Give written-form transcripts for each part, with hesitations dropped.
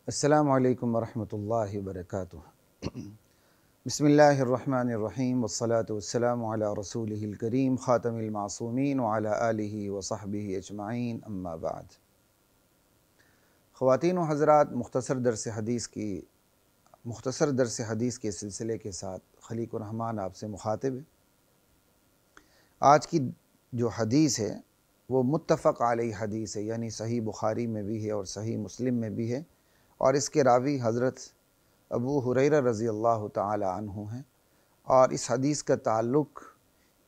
السلام علیکم ورحمۃ اللہ وبرکاتہ۔ بسم اللہ الرحمن الرحیم والصلاة والسلام علی رسولہ الکریم خاتم المعصومین وعلی آلہ وصحبہ اجمعین، اما بعد۔ خواتین و حضرات، مختصر درس حدیث کے سلسلے کے ساتھ خلیق الرحمن آپ سے مخاطب ہے۔ آج کی جو حدیث ہے وہ متفق علیہ حدیث ہے، یعنی صحیح بخاری میں بھی ہے اور صحیح مسلم میں بھی ہے، اور اس کے راوی حضرت ابو ہریرہ رضی اللہ تعالی عنہ ہیں، اور اس حدیث کا تعلق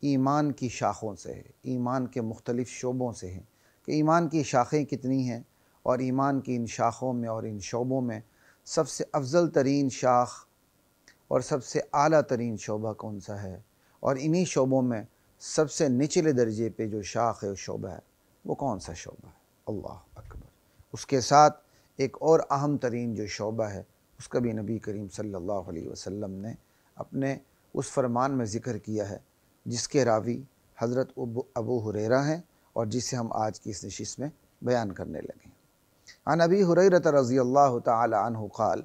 ایمان کی شاخوں سے ہے، ایمان کے مختلف شعبوں سے ہے کہ ایمان کی شاخیں کتنی ہیں، اور ایمان کی ان شاخوں میں اور ان شعبوں میں سب سے افضل ترین شاخ اور سب سے اعلیٰ ترین شعبہ کون سا ہے، اور انہی شعبوں میں سب سے نچلے درجے پہ جو شاخ ہے شعبہ ہے وہ کون سا شعبہ ہے؟ اللہ اکبر۔ اس کے ساتھ ایک اور اہم ترین جو شعبہ ہے اس کا بھی نبی کریم صلی اللہ علیہ وسلم نے اپنے اس فرمان میں ذکر کیا ہے جس کے راوی حضرت ابو ہریرہ ہیں، اور جسے ہم آج کی اس نشست میں بیان کرنے لگے ہیں۔ عن ابی ہریرہ رضی اللہ تعالی عنہ قال،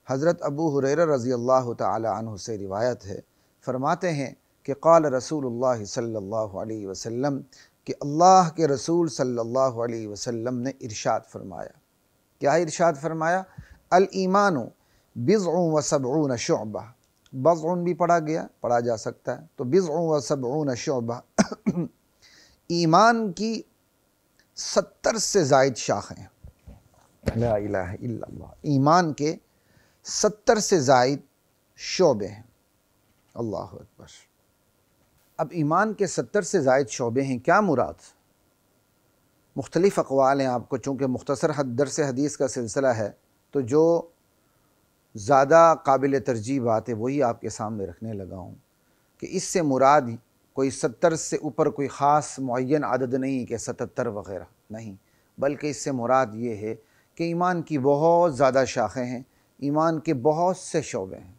حضرت ابو ہریرہ رضی اللہ تعالی عنہ سے روایت ہے، فرماتے ہیں کہ قال رسول اللہ صلی اللہ علیہ وسلم، کہ اللہ کے رسول صلی اللہ علیہ وسلم نے ارشاد فرمایا۔ کیا ارشاد فرمایا؟ الایمان بضع و سبعون شعبہ، بضع بھی پڑھا جا سکتا ہے، تو بضع و سبعون شعبہ ایمان کی 70 سے زائد شاخیں ہیں۔ لا الہ الا اللہ، ایمان کے 70 سے زائد شعبے ہیں۔ اللہ اکبر۔ اب ایمان کے 70 سے زائد شعبے ہیں، کیا مراد؟ مختلف اقوال ہیں۔ آپ کو چونکہ مختصر درس حدیث کا سلسلہ ہے تو جو زیادہ قابل ترجیح بات ہے وہی آپ کے سامنے رکھنے لگا ہوں، کہ اس سے مراد کوئی 70 سے اوپر کوئی خاص معین عدد نہیں کہ 77 وغیرہ نہیں، بلکہ اس سے مراد یہ ہے کہ ایمان کی بہت زیادہ شاخیں ہیں، ایمان کے بہت سے شعبے ہیں۔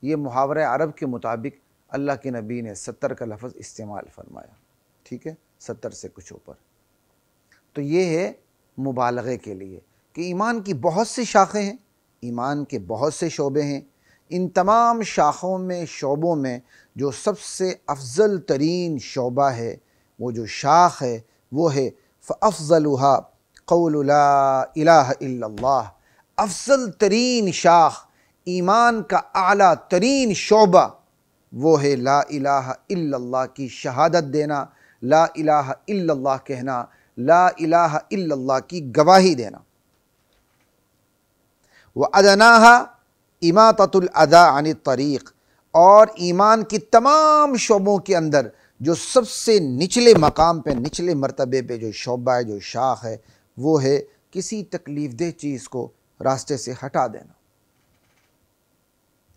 یہ محاورہ عرب کے مطابق اللہ کے نبی نے 70 کا لفظ استعمال فرمایا، ٹھیک ہے، 70 سے کچھ اوپر۔ تو یہ ہے مبالغے کے لیے کہ ایمان کی بہت سی شاخیں ہیں، ایمان کے بہت سے شعبے ہیں۔ ان تمام شاخوں میں، شعبوں میں جو سب سے افضل ترین شعبہ ہے، وہ جو شاخ ہے وہ ہے فَأَفْضَلُهَا قَوْلُ لَا إِلَٰهَ إِلَّا اللَّهِ۔ افضل ترین شاخ، ایمان کا اعلیٰ ترین شعبہ وہ ہے لا الہ الا اللہ کی شہادت دینا، لا الہ الا اللہ کہنا، لا الہ الا اللہ کی گواہی دینا۔ وَأَدْنَاهَا إِمَاطَةُ الْأَذَىٰ عَنِ الطَّرِيقِ، اور ایمان کی تمام شعبوں کے اندر جو سب سے نچلے مقام پہ، نچلے مرتبے پہ جو شعبہ ہے، جو شاخ ہے، وہ ہے کسی تکلیف دہ چیز کو راستے سے ہٹا دینا،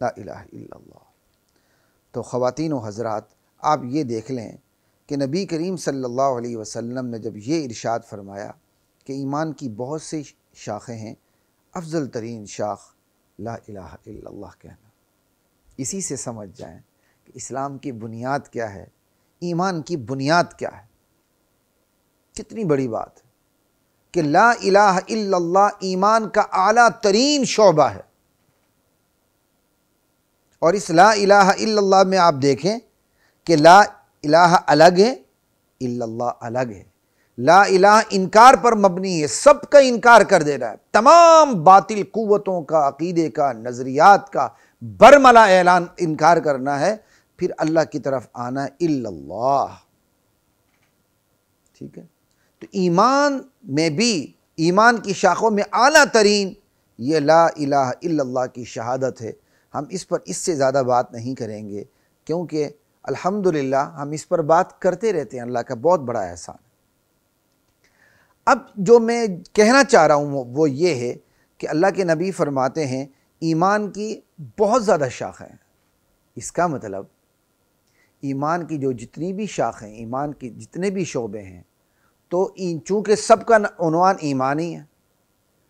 لا الہ الا اللہ۔ تو خواتین و حضرات، آپ یہ دیکھ لیں کہ نبی کریم صلی اللہ علیہ وسلم نے جب یہ ارشاد فرمایا کہ ایمان کی بہت سی شاخیں ہیں، افضل ترین شاخ لا الہ الا اللہ کہنا، اسی سے سمجھ جائیں کہ اسلام کی بنیاد کیا ہے، ایمان کی بنیاد کیا ہے۔ کتنی بڑی بات ہے کہ لا الہ الا اللہ ایمان کا اعلیٰ ترین شعبہ ہے، اور اس لا الہ الا اللہ میں آپ دیکھیں کہ لا الہ الگ ہے، الا اللہ الگ ہے۔ لا الہ انکار پر مبنی ہے، سب کا انکار کر دے رہا ہے، تمام باطل قوتوں کا، عقیدے کا، نظریات کا برملا اعلان انکار کرنا ہے، پھر اللہ کی طرف آنا ہے الا اللہ، ٹھیک ہے۔ تو ایمان میں بھی، ایمان کی شاخوں میں اعلیٰ ترین یہ لا الہ الا اللہ کی شہادت ہے۔ ہم اس پر اس سے زیادہ بات نہیں کریں گے، کیونکہ الحمدللہ ہم اس پر بات کرتے رہتے ہیں، اللہ کا بہت بڑا احسان ہے۔ اب جو میں کہنا چاہ رہا ہوں وہ یہ ہے کہ اللہ کے نبی فرماتے ہیں ایمان کی بہت زیادہ شاخیں ہیں۔ اس کا مطلب ایمان کی جو جتنی بھی شاخیں، ایمان کی جتنے بھی شعبے ہیں، تو چونکہ سب کا عنوان ایمانی ہے،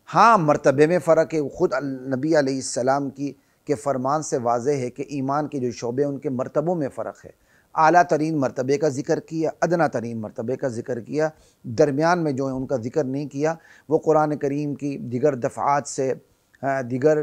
ہاں مرتبے میں فرق ہے، خود نبی علیہ السلام کے فرمان سے واضح ہے کہ ایمان کے جو شعبے ان کے مرتبوں میں فرق ہے۔ اعلیٰ ترین مرتبے کا ذکر کیا، ادنیٰ ترین مرتبے کا ذکر کیا، درمیان میں جو ان کا ذکر نہیں کیا وہ قرآن کریم کی دیگر دفعات سے دیگر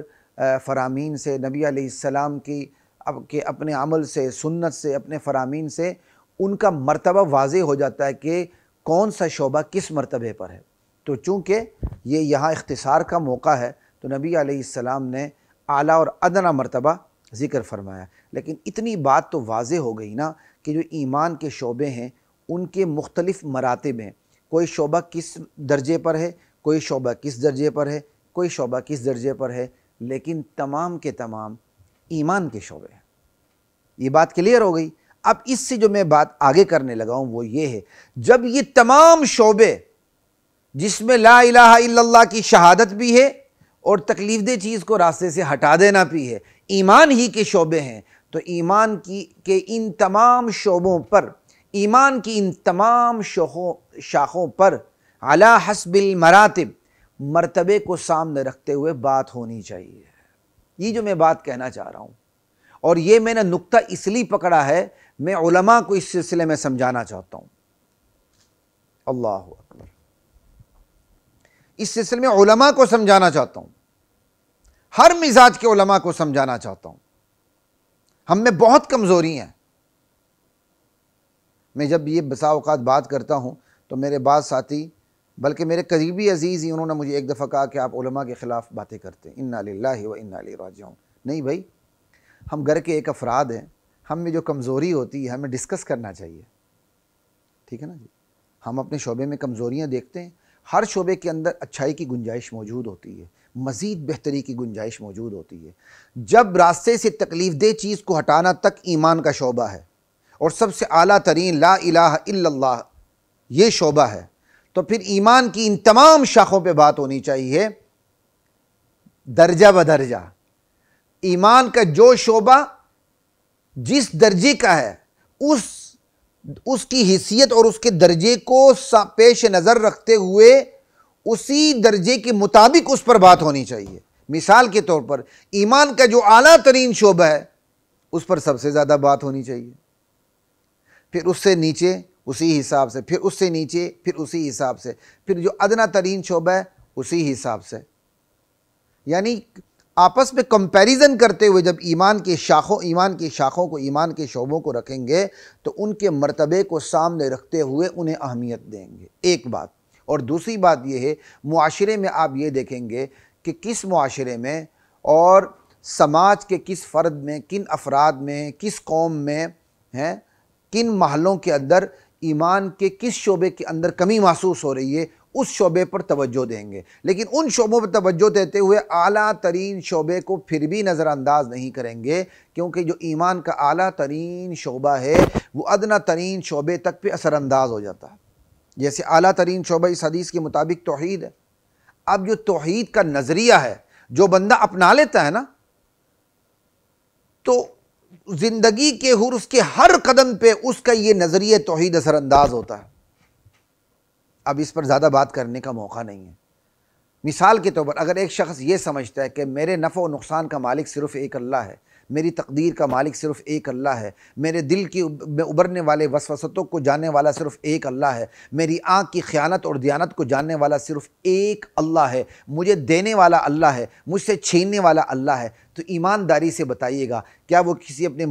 فرامین سے، نبی علیہ السلام کی اپنے عمل سے، سنت سے، اپنے فرامین سے ان کا مرتبہ واضح ہو جاتا ہے کہ کون سا شعبہ کس مرتبے پر ہے۔ تو چونکہ یہ یہاں اختصار کا موقع ہے تو نبی علیہ السلام نے اعلیٰ اور ادنیٰ مرتبہ ذکر فرمایا، لیکن اتنی بات تو واضح ہو گئی نا کہ جو ایمان کے شعبے ہیں ان کے مختلف مراتب ہیں، کوئی شعبہ کس درجے پر ہے، کوئی شعبہ کس درجے پر ہے، کوئی شعبہ کس درجے پر ہے، لیکن تمام کے تمام ایمان کے شعبے ہیں۔ یہ بات کلیئر ہو گئی۔ اب اس سے جو میں بات آگے کرنے لگا ہوں وہ یہ ہے، جب یہ تمام شعبے جس میں لا الہ الا اللہ کی شہادت بھی ہے اور تکلیف دہ چیز کو راستے سے ہٹا دینا بھی ہے، ایمان ہی کے شعبے ہیں، تو ایمان کے ان تمام شعبوں پر، ایمان کی ان تمام شاخوں پر علی حسب المراتب، مرتبے کو سامنے رکھتے ہوئے بات ہونی چاہیے۔ یہ جو میں بات کہنا چاہ رہا ہوں، اور یہ میں نے نقطہ اس لیے پکڑا ہے، میں علماء کو اس سلسلے میں سمجھانا چاہتا ہوں۔ اللہ اکبر، اس سلسلے میں علماء کو سمجھانا چاہتا ہوں، ہر مزاج کے علماء کو سمجھانا چاہتا ہوں۔ ہم میں بہت کمزوری ہیں۔ میں جب یہ بسا اوقات بات کرتا ہوں تو میرے بعض ساتھی، بلکہ میرے قریبی عزیز ہی، انہوں نے مجھے ایک دفعہ کہا کہ آپ علماء کے خلاف باتیں کرتے ہیں۔ انا للہ و انا الیہ راجعون۔ نہیں بھائی، ہم گھر کے ایک افراد ہیں، ہم میں جو کمزوری ہوتی ہے ہمیں ڈسکس کرنا چاہیے، ٹھیک ہے نا جی۔ ہم اپنے شعبے میں کمزوریاں دیکھتے ہیں، ہر شعبے کے اندر اچھائی کی گنجائش موجود ہوتی ہے، مزید بہتری کی گنجائش موجود ہوتی ہے۔ جب راستے سے تکلیف دہ چیز کو ہٹانا تک ایمان کا شعبہ ہے اور سب سے اعلیٰ ترین لا الہ الا اللہ یہ شعبہ ہے، تو پھر ایمان کی ان تمام شاخوں پہ بات ہونی چاہیے درجہ بدرجہ۔ ایمان کا جو شعبہ جس درجے کا ہے اس کی حیثیت اور اس کے درجے کو پیش نظر رکھتے ہوئے اسی درجے کے مطابق اس پر بات ہونی چاہیے۔ مثال کے طور پر ایمان کا جو اعلیٰ ترین شعبہ ہے اس پر سب سے زیادہ بات ہونی چاہیے، پھر اس سے نیچے اسی حساب سے، پھر اس سے نیچے، پھر اسی حساب سے، پھر جو ادنیٰ ترین شعبہ ہے اسی حساب سے۔ یعنی آپس میں کمپیریزن کرتے ہوئے جب ایمان کی شاخوں کو، ایمان کے شعبوں کو رکھیں گے تو ان کے مرتبے کو سامنے رکھتے ہوئے انہیں اہمیت دیں گے، ایک بات۔ اور دوسری بات یہ ہے، معاشرے میں آپ یہ دیکھیں گے کہ کس معاشرے میں اور سماج کے کس فرد میں، کن افراد میں، کس قوم میں ہیں، کن محلوں کے اندر ایمان کے کس شعبے کے اندر کمی محسوس ہو رہی ہے، اس شعبے پر توجہ دیں گے، لیکن ان شعبوں پر توجہ دیتے ہوئے اعلیٰ ترین شعبے کو پھر بھی نظر انداز نہیں کریں گے، کیونکہ جو ایمان کا اعلیٰ ترین شعبہ ہے وہ ادنیٰ ترین شعبے تک پہ اثر انداز ہو جاتا ہے۔ جیسے اعلیٰ ترین شعبہ اس حدیث کے مطابق توحید ہے۔ اب جو توحید کا نظریہ ہے جو بندہ اپنا لیتا ہے نا، تو زندگی کے اس کے ہر قدم پہ اس کا یہ نظریہ توحید اثر انداز ہوتا ہے۔ اب اس پر زیادہ بات کرنے کا موقع نہیں ہے۔ مثال کے طور پر اگر ایک شخص یہ سمجھتا ہے کہ میرے نفع و نقصان کا مالک صرف ایک اللہ ہے، میری تقدیر کا مالک صرف ایک اللہ ہے، میرے دل کی میں ابھرنے والے وسوسوں کو جاننے والا صرف ایک اللہ ہے، میری آنکھ کی خیانت اور دیانت کو جاننے والا صرف ایک اللہ ہے، مجھے دینے والا اللہ ہے، مجھ سے چھیننے والا اللہ ہے، تو ایمانداری سے بتائیے گا کیا وہ کسی اپنے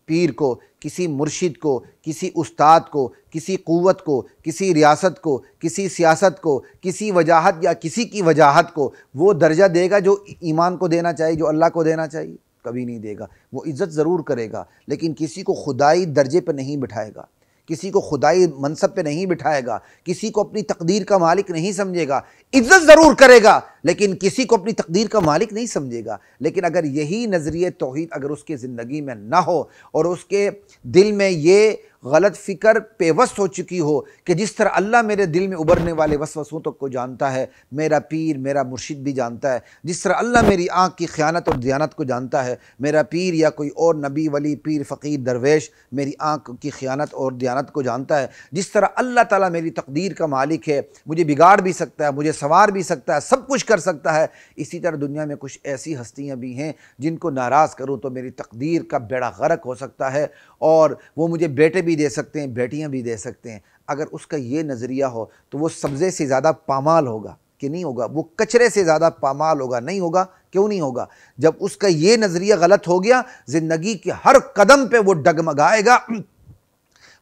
پیر کو، کسی مرشد کو، کسی استاد کو، کسی قوت کو، کسی ریاست کو، کسی سیاست کو، کسی وجاہت یا کسی کی وجاہت کو وہ درجہ دے گا جو ایمان کو دینا چاہیے، جو اللہ کو دینا چاہیے؟ کبھی نہیں دے گا۔ وہ عزت ضرور کرے گا لیکن کسی کو خدائی درجے پہ نہیں بٹھائے گا، کسی کو خدائی منصب پہ نہیں بٹھائے گا، کسی کو اپنی تقدیر کا مالک نہیں سمجھے گا۔ عزت ضرور کرے گا لیکن کسی کو اپنی تقدیر کا مالک نہیں سمجھے گا۔ لیکن اگر یہی نظریہ توحید اگر اس کے زندگی میں نہ ہو اور اس کے دل میں یہ غلط فکر پیوست ہو چکی ہو کہ جس طرح اللہ میرے دل میں ابھرنے والے وسوسوں تک کو جانتا ہے، میرا پیر، میرا مرشد بھی جانتا ہے، جس طرح اللہ میری آنکھ کی خیانت اور دیانت کو جانتا ہے، میرا پیر یا کوئی اور نبی ولی پیر فقیر درویش میری آنکھ کی خیانت اور دیانت کو جانتا ہے، جس طرح اللہ تعالیٰ میری تقدیر کا مالک ہے، مجھے بگاڑ بھی سکتا ہے، مجھے سنوار بھی سکتا ہے، سب کچھ کر سکتا ہے، اسی طرح دنیا میں کچھ ایسی ہستیاں بھی ہیں جن کو ناراض کروں تو میری تقدیر کا بیڑا غرق ہو سکتا ہے اور وہ مجھے بیٹے بھی دے سکتے ہیں، بیٹیاں بھی دے سکتے ہیں۔ اگر اس کا یہ نظریہ ہو تو وہ سبزے سے زیادہ پامال ہوگا، کہ نہیں ہوگا، وہ کچرے سے زیادہ پامال ہوگا، نہیں ہوگا۔ کیوں نہیں ہوگا؟ جب اس کا یہ نظریہ غلط ہو گیا، زندگی کے ہر قدم پہ وہ ڈگمگائے گا،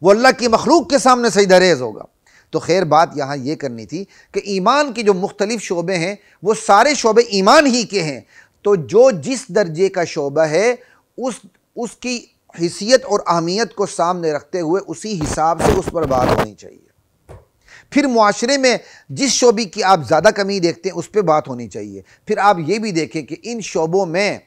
وہ اللہ کی مخلوق کے سامنے سجدہ ریز ہوگا۔ تو خیر بات یہاں یہ کرنی تھی کہ ایمان کے جو مختلف شعبے ہیں وہ سارے شعبے ایمان ہی کے ہیں، تو جو جس درجے کا شعبہ ہے اس کی حیثیت اور اہمیت کو سامنے رکھتے ہوئے اسی حساب سے اس پر بات ہونی چاہیے۔ پھر معاشرے میں جس شعبے کی آپ زیادہ کمی دیکھتے ہیں اس پہ بات ہونی چاہیے۔ پھر آپ یہ بھی دیکھیں کہ ان شعبوں میں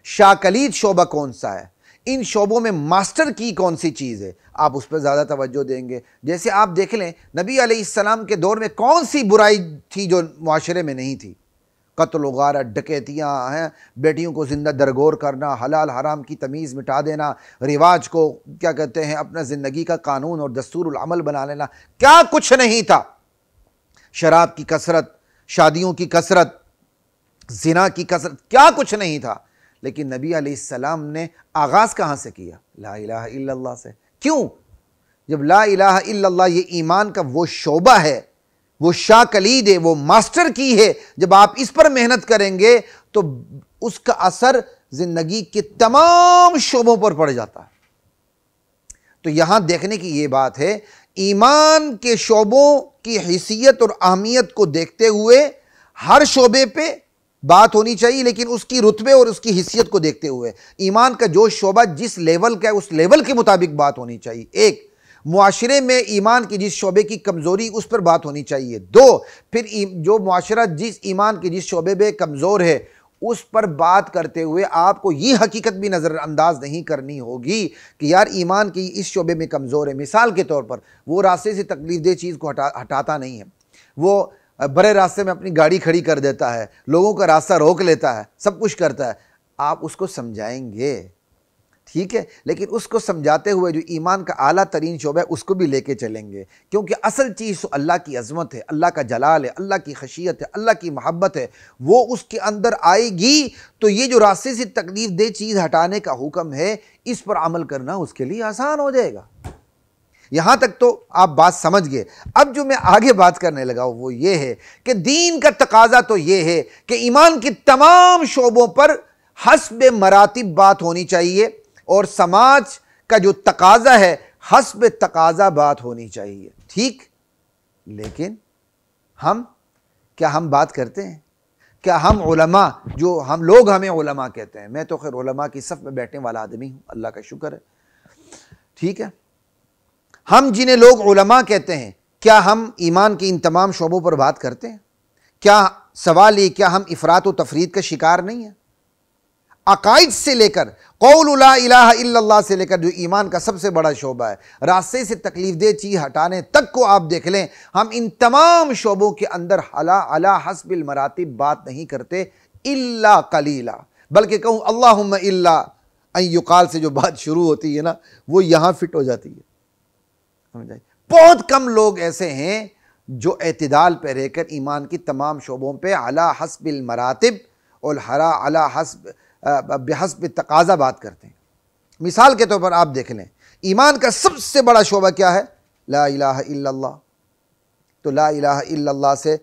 شاکلید شعبہ کون سا ہے، ان شعبوں میں ماسٹر کی کون سی چیز ہے، آپ اس پہ زیادہ توجہ دیں گے۔ جیسے آپ دیکھ لیں نبی علیہ السلام کے دور میں کون سی برائی تھی جو معاشرے میں نہیں تھی؟ قتل و غارت، ڈکیتیاں ہیں، بیٹیوں کو زندہ درگور کرنا، حلال حرام کی تمیز مٹا دینا، رواج کو کیا کہتے ہیں اپنا زندگی کا قانون اور دستور العمل بنا لینا، کیا کچھ نہیں تھا۔ شراب کی کثرت، شادیوں کی کثرت، زنا کی کثرت، کیا کچھ نہیں تھا۔ لیکن نبی علیہ السلام نے آغاز کہاں سے کیا؟ لا الہ الا اللہ سے۔ کیوں؟ جب لا الہ الا اللہ یہ ایمان کا وہ شعبہ ہے، وہ شاہ کلید ہے، وہ ماسٹر کی ہے، جب آپ اس پر محنت کریں گے تو اس کا اثر زندگی کے تمام شعبوں پر پڑ جاتا ہے۔ تو یہاں دیکھنے کی یہ بات ہے، ایمان کے شعبوں کی حیثیت اور اہمیت کو دیکھتے ہوئے ہر شعبے پہ بات ہونی چاہیے، لیکن اس کی رتبے اور اس کی حیثیت کو دیکھتے ہوئے ایمان کا جو شعبہ جس لیول کا ہے اس لیول کے مطابق بات ہونی چاہیے۔ ایک، معاشرے میں ایمان کی جس شعبے کی کمزوری اس پر بات ہونی چاہیے۔ دو، پھر جو معاشرہ جس ایمان کے جس شعبے میں کمزور ہے اس پر بات کرتے ہوئے آپ کو یہ حقیقت بھی نظر انداز نہیں کرنی ہوگی کہ یار ایمان کی اس شعبے میں کمزور ہے۔ مثال کے طور پر وہ راستے سے تکلیف دہ چیز کو ہٹاتا نہیں ہے، وہ بڑے راستے میں اپنی گاڑی کھڑی کر دیتا ہے، لوگوں کا راستہ روک لیتا ہے، سب کچھ کرتا ہے، آپ اس کو سمجھائیں گے، ٹھیک ہے، لیکن اس کو سمجھاتے ہوئے جو ایمان کا اعلیٰ ترین شعبہ ہے اس کو بھی لے کے چلیں گے، کیونکہ اصل چیز تو اللہ کی عظمت ہے، اللہ کا جلال ہے، اللہ کی خشیت ہے، اللہ کی محبت ہے، وہ اس کے اندر آئے گی تو یہ جو راستے سے تکلیف دہ چیز ہٹانے کا حکم ہے اس پر عمل کرنا اس کے لیے آسان ہو جائے گا۔ یہاں تک تو آپ بات سمجھ گئے۔ اب جو میں آگے بات کرنے لگا وہ یہ ہے کہ دین کا تقاضا تو یہ ہے کہ ایمان کی تمام شعبوں پر حسب مراتب بات ہونی چاہیے، اور سماج کا جو تقاضا ہے حسب تقاضا بات ہونی چاہیے، ٹھیک؟ لیکن ہم بات کرتے ہیں؟ کیا ہم علماء، جو ہم لوگ ہمیں علماء کہتے ہیں، میں تو خیر علماء کی صف میں بیٹھنے والا آدمی ہوں، اللہ کا شکر ہے، ٹھیک ہے، ہم جنہیں لوگ علماء کہتے ہیں، کیا ہم ایمان کے ان تمام شعبوں پر بات کرتے ہیں؟ کیا سوال یہ، کیا ہم افراط و تفرید کا شکار نہیں ہیں؟ عقائد سے لے کر قول لا الہ الا اللہ سے لے کر جو ایمان کا سب سے بڑا شعبہ ہے، راستے سے تکلیف دہ چیز ہٹانے تک کو آپ دیکھ لیں، ہم ان تمام شعبوں کے اندر علی حسب المراتب بات نہیں کرتے الا قلیلا، بلکہ کہوں اللہم الا ان یقال سے جو بات شروع ہوتی ہے نا وہ یہاں فٹ ہو جاتی ہے، سمجھائیں؟ بہت کم لوگ ایسے ہیں جو اعتدال پہ رہ کر ایمان کی تمام شعبوں پہ علی حسب المراتب اور علی حسب بحسب تقاضا بات کرتے ہیں۔ مثال کے طور پر آپ دیکھ لیں، ایمان کا سب سے بڑا شعبہ کیا ہے؟ لا الہ الا اللہ۔ تو لا الہ الا اللہ سے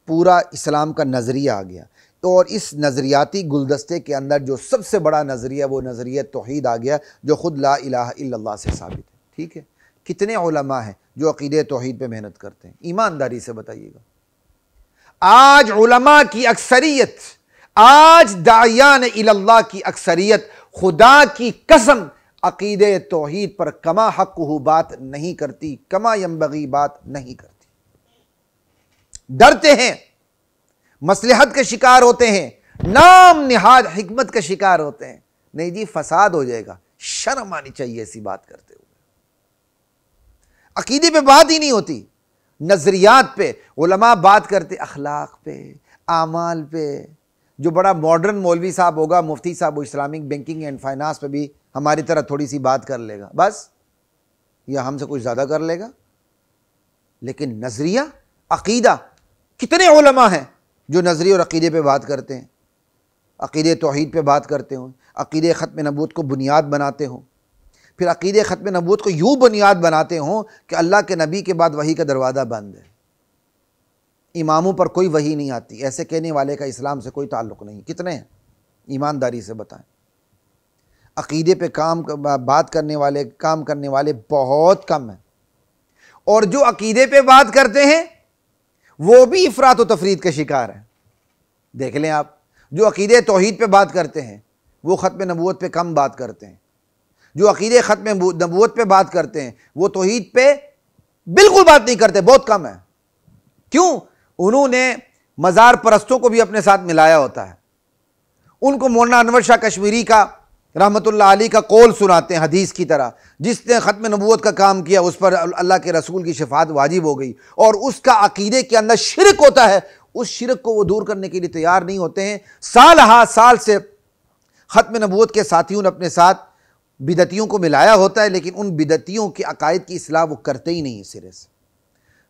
پورا اسلام کا نظریہ آ گیا، اور اس نظریاتی گلدستے کے اندر جو سب سے بڑا نظریہ وہ نظریہ توحید آ گیا، جو خود لا الہ الا اللہ سے ثابت ہے، ٹھیک ہے؟ کتنے علماء ہیں جو عقیدہ توحید پہ محنت کرتے ہیں؟ ایمانداری سے بتائیے گا۔ آج علماء کی اکثریت، آج داعیان اللہ کی اکثریت خدا کی قسم عقیدہ توحید پر کما حقہ بات نہیں کرتی، کما ینبغی بات نہیں کرتی، ڈرتے ہیں، مصلحت کا شکار ہوتے ہیں، نام نہاد حکمت کا شکار ہوتے ہیں، نہیں جی فساد ہو جائے گا، شرم آنی چاہیے ایسی بات کرتے ہوئے۔ عقیدے پہ بات ہی نہیں ہوتی، نظریات پہ علماء بات کرتے، اخلاق پہ، اعمال پہ۔ جو بڑا ماڈرن مولوی صاحب ہوگا، مفتی صاحب، وہ اسلامک بینکنگ اینڈ فائنانس پہ بھی ہماری طرح تھوڑی سی بات کر لے گا بس، یا ہم سے کچھ زیادہ کر لے گا، لیکن نظریہ، عقیدہ، کتنے علماء ہیں جو نظریے اور عقیدے پہ بات کرتے ہیں، عقیدہ توحید پہ بات کرتے ہوں، عقیدہ ختم نبوت کو بنیاد بناتے ہوں، پھر عقیدہ ختم نبوت کو یوں بنیاد بناتے ہوں کہ اللہ کے نبی کے بعد وحی کا دروازہ بند ہے، اماموں پر کوئی وحی نہیں آتی، ایسے کہنے والے کا اسلام سے کوئی تعلق نہیں۔ کتنے ہیں؟ ایمانداری سے بتائیں۔ عقیدے پہ بات کرنے والے، کام کرنے والے بہت کم ہیں، اور جو عقیدے پہ بات کرتے ہیں وہ بھی افراط و تفرید کے شکار ہیں۔ دیکھ لیں آپ، جو عقیدے توحید پہ بات کرتے ہیں وہ ختم نبوت پہ کم بات کرتے ہیں، جو عقیدے ختم نبوت پہ بات کرتے ہیں وہ توحید پہ بالکل بات نہیں کرتے، بہت کم ہے۔ کیوں؟ انہوں نے مزار پرستوں کو بھی اپنے ساتھ ملایا ہوتا ہے۔ ان کو مولانا انور شاہ کشمیری کا رحمت اللہ علیہ کا قول سناتے ہیں حدیث کی طرح، جس نے ختم نبوت کا کام کیا اس پر اللہ کے رسول کی شفاعت واجب ہو گئی، اور اس کا عقیدے کے اندر شرک ہوتا ہے، اس شرک کو وہ دور کرنے کے لیے تیار نہیں ہوتے ہیں۔ سال ہا سال سے ختم نبوت کے ساتھیوں نے اپنے ساتھ بدعتیوں کو ملایا ہوتا ہے، لیکن ان بدعتیوں کے عقائد کی اصلاح وہ کرتے ہی نہیں سرے سے۔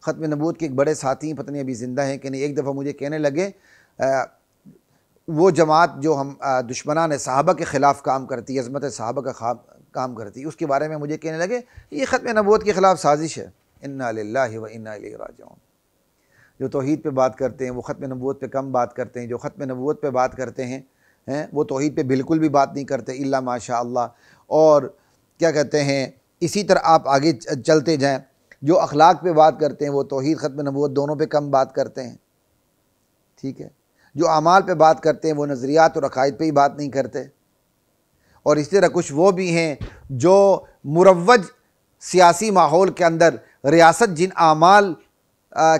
ختم نبوت کے ایک بڑے ساتھی، پتہ نہیں ابھی زندہ ہیں کہ نہیں، ایک دفعہ مجھے کہنے لگے وہ جماعت جو ہم دشمنان صحابہ کے خلاف کام کرتی ہے، عظمت صحابہ کا کام کرتی ہے، اس کے بارے میں مجھے کہنے لگے یہ ختم نبوت کے خلاف سازش ہے۔ انا للہ و انا الیہ راجعون۔ جو توحید پہ بات کرتے ہیں وہ ختم نبوت پہ کم بات کرتے ہیں، جو ختم نبوت پہ بات کرتے ہیں وہ توحید پہ بالکل بھی بات نہیں کرتے الا ماشاء اللہ۔ اور کیا کہتے ہیں، اسی طرح آپ آگے چلتے جائیں، جو اخلاق پہ بات کرتے ہیں وہ توحید ختم نبوت دونوں پہ کم بات کرتے ہیں، ٹھیک ہے۔ جو اعمال پہ بات کرتے ہیں وہ نظریات اور عقائد پہ ہی بات نہیں کرتے۔ اور اسی طرح کچھ وہ بھی ہیں جو مروج سیاسی ماحول کے اندر ریاست جن اعمال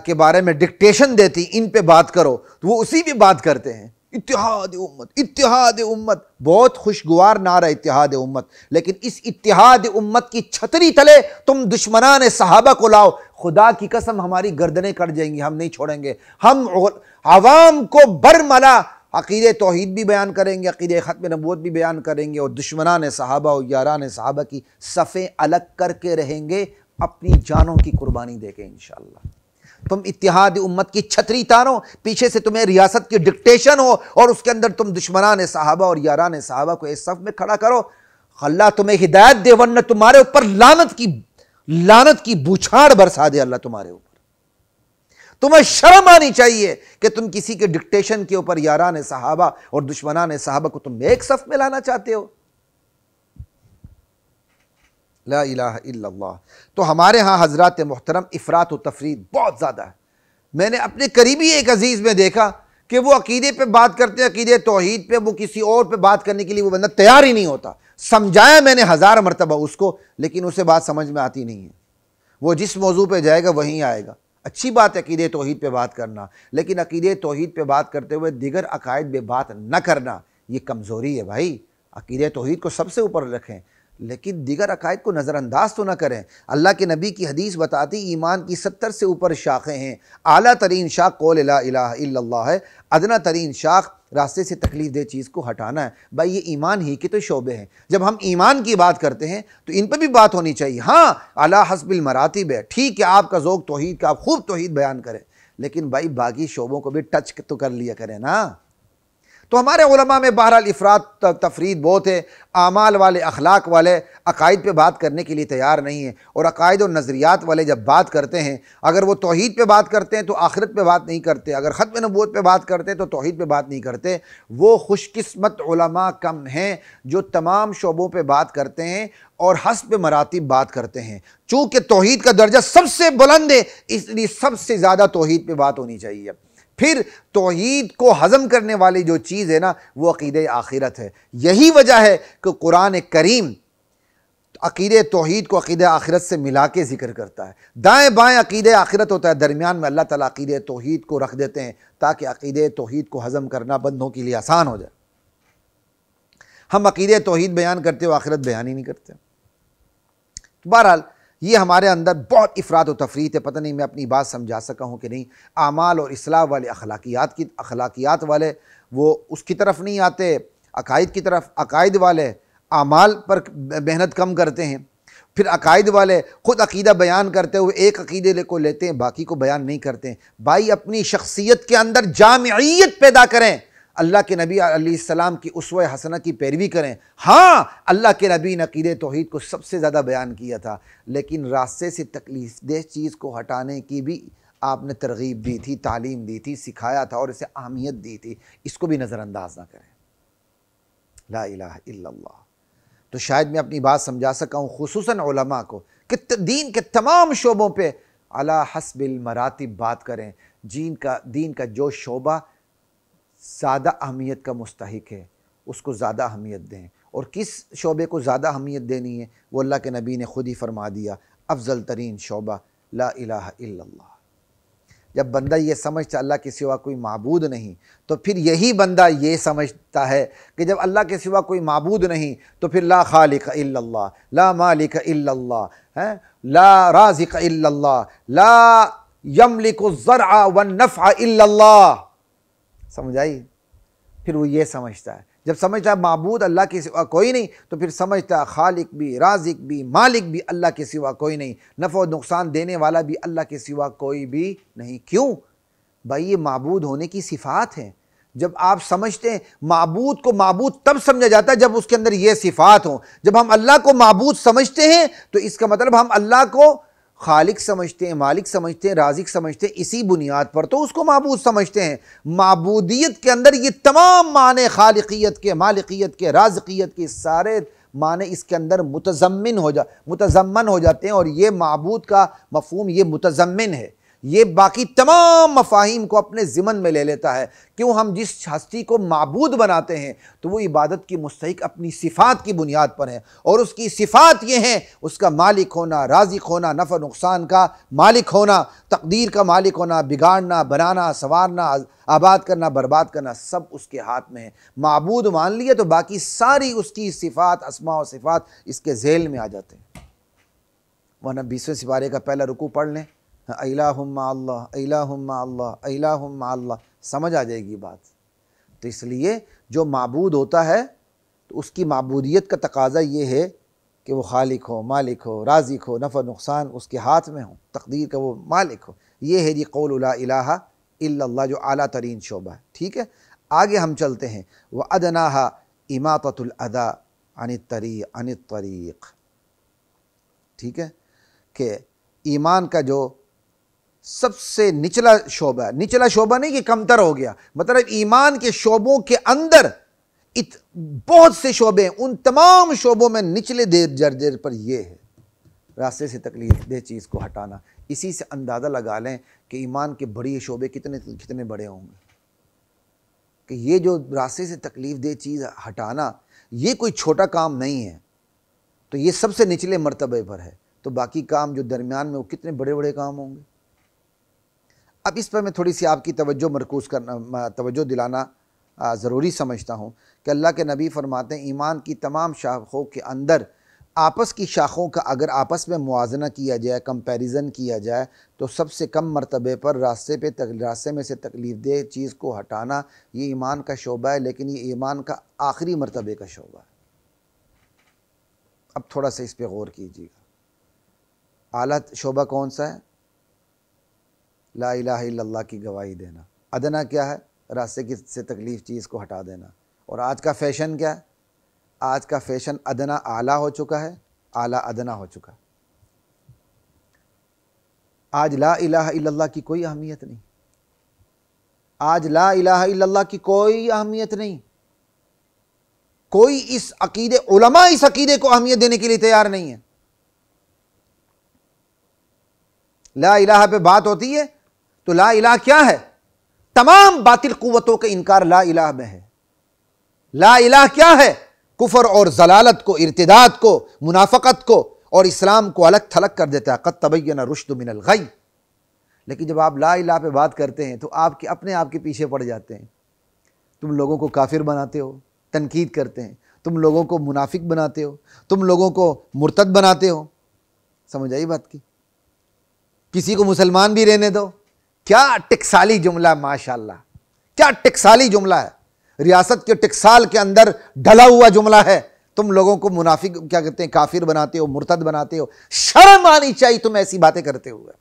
کے بارے میں ڈکٹیشن دیتی ان پہ بات کرو تو وہ اسی پہ بات کرتے ہیں۔ اتحاد امت، اتحاد امت، بہت خوشگوار نعرہ اتحاد امت، لیکن اس اتحاد امت کی چھتری تلے تم دشمنان صحابہ کو لاؤ، خدا کی قسم ہماری گردنیں کٹ جائیں گی، ہم نہیں چھوڑیں گے۔ ہم عوام کو برملا عقیدے توحید بھی بیان کریں گے، عقیدے ختم نبوت بھی بیان کریں گے، اور دشمنان صحابہ اور یاران صحابہ کی صفیں الگ کر کے رہیں گے، اپنی جانوں کی قربانی دے کے انشاءاللہ۔ تم اتحاد امت کی چھتری تارو، پیچھے سے تمہیں ریاست کی ڈکٹیشن ہو، اور اس کے اندر تم دشمنان صحابہ اور یاران صحابہ کو اس صف میں کھڑا کرو، اللہ تمہیں ہدایت دے، ورنہ تمہارے اوپر لعنت کی بوچھاڑ برسا دے اللہ تمہارے اوپر۔ تمہیں شرم آنی چاہیے کہ تم کسی کے ڈکٹیشن کے اوپر یاران صحابہ اور دشمنان صحابہ کو تم ایک صف میں لانا چاہتے ہو۔ لا الہ الا اللہ۔ تو ہمارے ہاں حضرات محترم افراط و تفرید بہت زیادہ ہے۔ میں نے اپنے قریبی ایک عزیز میں دیکھا کہ وہ عقیدے پہ بات کرتے ہیں، عقیدے توحید پہ، وہ کسی اور پہ بات کرنے کے لیے وہ بندہ تیار ہی نہیں ہوتا۔ سمجھایا میں نے 1000 مرتبہ اس کو، لیکن اسے بات سمجھ میں آتی نہیں ہے۔ وہ جس موضوع پہ جائے گا وہیں آئے گا۔ اچھی بات ہے عقیدے توحید پہ بات کرنا، لیکن عقیدے توحید پہ بات کرتے ہوئے دیگر عقائد پہ بات نہ کرنا یہ کمزوری ہے بھائی۔ عقیدے توحید کو سب سے اوپر رکھیں، لیکن دیگر عقائد کو نظر انداز تو نہ کریں۔ اللہ کے نبی کی حدیث بتاتی ایمان کی 70 سے اوپر شاخیں ہیں، اعلیٰ ترین شاخ قول لا الہ الا اللہ ہے، ادنا ترین شاخ راستے سے تکلیف دہ چیز کو ہٹانا ہے۔ بھائی یہ ایمان ہی کے تو شعبے ہیں، جب ہم ایمان کی بات کرتے ہیں تو ان پہ بھی بات ہونی چاہیے۔ ہاں علی حسب المراتب ہے، ٹھیک ہے آپ کا ذوق توحید کا، آپ خوب توحید بیان کریں، لیکن بھائی باقی شعبوں کو بھی ٹچ تو کر لیا کریں نا۔ تو ہمارے علماء میں بہرحال افراط تفرید بہت ہے، اعمال والے، اخلاق والے عقائد پہ بات کرنے کے لیے تیار نہیں ہیں، اور عقائد اور نظریات والے جب بات کرتے ہیں، اگر وہ توحید پہ بات کرتے ہیں تو آخرت پہ بات نہیں کرتے، اگر ختم نبوت پہ بات کرتے ہیں تو توحید پہ بات نہیں کرتے۔ وہ خوش قسمت علماء کم ہیں جو تمام شعبوں پہ بات کرتے ہیں اور حسب مراتب بات کرتے ہیں۔ چونکہ توحید کا درجہ سب سے بلند ہے، اس لیے سب سے زیادہ توحید پہ بات ہونی چاہیے۔ پھر توحید کو ہضم کرنے والی جو چیز ہے نا وہ عقیدہ آخرت ہے۔ یہی وجہ ہے کہ قرآن کریم عقیدہ توحید کو عقیدہ آخرت سے ملا کے ذکر کرتا ہے۔ دائیں بائیں عقیدہ آخرت ہوتا ہے، درمیان میں اللہ تعالیٰ عقیدہ توحید کو رکھ دیتے ہیں تاکہ عقیدہ توحید کو ہضم کرنا بندوں کے لیے آسان ہو جائے۔ ہم عقیدہ توحید بیان کرتے ہو آخرت بیان ہی نہیں کرتے۔ بہرحال یہ ہمارے اندر بہت افراط و تفریط ہے، پتہ نہیں میں اپنی بات سمجھا سکا ہوں کہ نہیں۔ اعمال اور اصلاح والے، اخلاقیات والے وہ اس کی طرف نہیں آتے، عقائد کی طرف۔ عقائد والے اعمال پر محنت کم کرتے ہیں، پھر عقائد والے خود عقیدہ بیان کرتے ہوئے ایک عقیدے کو لیتے ہیں، باقی کو بیان نہیں کرتے ہیں۔ بھائی اپنی شخصیت کے اندر جامعیت پیدا کریں، اللہ کے نبی علیہ السلام کی اسوہ حسنہ کی پیروی کریں۔ ہاں اللہ کے نبی نے عقیدہ توحید کو سب سے زیادہ بیان کیا تھا، لیکن راستے سے تکلیف دہ چیز کو ہٹانے کی بھی آپ نے ترغیب دی تھی، تعلیم دی تھی، سکھایا تھا اور اسے اہمیت دی تھی، اس کو بھی نظر انداز نہ کریں۔ لا الہ الا اللہ۔ تو شاید میں اپنی بات سمجھا سکا ہوں خصوصاً علماء کو کہ دین کے تمام شعبوں پہ علی حسب المراتب بات کریں۔ دین کا جو شعبہ زیادہ اہمیت کا مستحق ہے اس کو زیادہ اہمیت دیں، اور کس شعبے کو زیادہ اہمیت دینی ہے وہ اللہ کے نبی نے خود ہی فرما دیا، افضل ترین شعبہ لا الہ الا اللہ۔ جب بندہ یہ سمجھتا اللہ کے سوا کوئی معبود نہیں، تو پھر یہی بندہ یہ سمجھتا ہے کہ جب اللہ کے سوا کوئی معبود نہیں تو پھر لا خالق الا اللہ، لا مالک الا اللہ، لا رازق الا اللہ، لا یملک الزرع والنفع الا اللہ۔ سمجھ آئی؟ پھر وہ یہ سمجھتا ہے، جب سمجھتا ہے معبود اللہ کے سوا کوئی نہیں تو پھر سمجھتا ہے خالق بھی، رازق بھی، مالک بھی اللہ کے سوا کوئی نہیں، نفع و نقصان دینے والا بھی اللہ کے سوا کوئی بھی نہیں۔ کیوں؟ بھائی یہ معبود ہونے کی صفات ہیں۔ جب آپ سمجھتے ہیں معبود کو معبود تب سمجھا جاتا ہے جب اس کے اندر یہ صفات ہوں۔ جب ہم اللہ کو معبود سمجھتے ہیں تو اس کا مطلب ہم اللہ کو خالق سمجھتے ہیں، مالک سمجھتے ہیں، رازق سمجھتے ہیں، اسی بنیاد پر تو اس کو معبود سمجھتے ہیں۔ معبودیت کے اندر یہ تمام معنی خالقیت کے، مالکیت کے، رازقیت کے، سارے معنی اس کے اندر متضمن ہو جاتے ہیں، اور یہ معبود کا مفہوم یہ متضمن ہے، یہ باقی تمام مفاہیم کو اپنے ضمن میں لے لیتا ہے۔ کیوں؟ ہم جس ہستی کو معبود بناتے ہیں تو وہ عبادت کی مستحق اپنی صفات کی بنیاد پر ہے، اور اس کی صفات یہ ہیں اس کا مالک ہونا، رازق ہونا، نفع نقصان کا مالک ہونا، تقدیر کا مالک ہونا، بگاڑنا، بنانا، سنوارنا، آباد کرنا، برباد کرنا، سب اس کے ہاتھ میں ہے۔ معبود مان لیے تو باقی ساری اس کی صفات، اسماء و صفات اس کے ذیل میں آ جاتے ہیں۔ ورنہ 20ویں سپارے کا پہلا رکوع پڑھ لیں، الہ مع اللہ، الہ مع اللہ، الہ مع اللہ، سمجھ آ جائے گی بات۔ تو اس لیے جو معبود ہوتا ہے تو اس کی معبودیت کا تقاضا یہ ہے کہ وہ خالق ہو، مالک ہو، رازق ہو، نفع نقصان اس کے ہاتھ میں ہو، تقدیر کا وہ مالک ہو۔ یہ ہے جی قول لا الہ الا اللہ، جو اعلیٰ ترین شعبہ ہے۔ ٹھیک ہے، آگے ہم چلتے ہیں۔ وَأَدْنَاهَا إِمَاطَةُ الْأَذَى عَنِ الطَّرِيقِ۔ ٹھیک ہے کہ ایمان کا جو سب سے نچلا شعبہ ہے، نچلا شعبہ نہیں کہ کمتر ہو گیا، مطلب ایمان کے شعبوں کے اندر بہت سے شعبے ہیں، ان تمام شعبوں میں نچلے درجے پر یہ ہے راستے سے تکلیف دہ چیز کو ہٹانا۔ اسی سے اندازہ لگا لیں کہ ایمان کے بڑے شعبے کتنے بڑے ہوں گے، کہ یہ جو راستے سے تکلیف دہ چیز ہٹانا یہ کوئی چھوٹا کام نہیں ہے، تو یہ سب سے نچلے مرتبے پر ہے، تو باقی کام جو درمیان میں وہ کتنے بڑے بڑے کام ہوں گے۔ اب اس پر میں تھوڑی سی آپ کی توجہ دلانا ضروری سمجھتا ہوں کہ اللہ کے نبی فرماتے ہیں ایمان کی تمام شاخوں کے اندر آپس کی شاخوں کا اگر آپس میں موازنہ کیا جائے، کمپیریزن کیا جائے، تو سب سے کم مرتبے پر راستے میں سے تکلیف دہ چیز کو ہٹانا یہ ایمان کا شعبہ ہے، لیکن یہ ایمان کا آخری مرتبے کا شعبہ ہے۔ اب تھوڑا سا اس پہ غور کیجیے گا۔ اعلیٰ شعبہ کون سا ہے؟ لا الہ الا اللہ کی گواہی دینا۔ ادنا کیا ہے؟ راستے سے تکلیف چیز کو ہٹا دینا۔ اور آج کا فیشن کیا ہے؟ آج کا فیشن ادنا اعلیٰ ہو چکا ہے، اعلیٰ ادنا ہو چکا ہے۔ آج لا الہ الا اللہ کی کوئی اہمیت نہیں، آج لا الہ الا اللہ کی کوئی اہمیت نہیں۔ کوئی اس عقیدے، علماء اس عقیدے کو اہمیت دینے کے لیے تیار نہیں ہے۔ لا الہ پہ بات ہوتی ہے تو لا الہ کیا ہے؟ تمام باطل قوتوں کا انکار لا الہ میں ہے۔ لا الہ کیا ہے؟ کفر اور ضلالت کو، ارتداد کو، منافقت کو اور اسلام کو الگ تھلگ کر دیتا ہے۔ قد تبین الرشد من الغی۔ لیکن جب آپ لا الہ پہ بات کرتے ہیں تو آپ اپنے آپ کے پیچھے پڑ جاتے ہیں۔ تم لوگوں کو کافر بناتے ہو، تنقید کرتے ہیں، تم لوگوں کو منافق بناتے ہو، تم لوگوں کو مرتد بناتے ہو۔ سمجھ آئی بات کی؟ کسی کو مسلمان بھی رہنے دو۔ کیا ٹکسالی جملہ ہے، ماشاءاللہ کیا ٹکسالی جملہ ہے، ریاست کے ٹکسال کے اندر ڈھلا ہوا جملہ ہے۔ تم لوگوں کو منافق کیا کہتے ہیں، کافر بناتے ہو، مرتد بناتے ہو۔ شرم آنی چاہیے تم ایسی باتیں کرتے ہوئے۔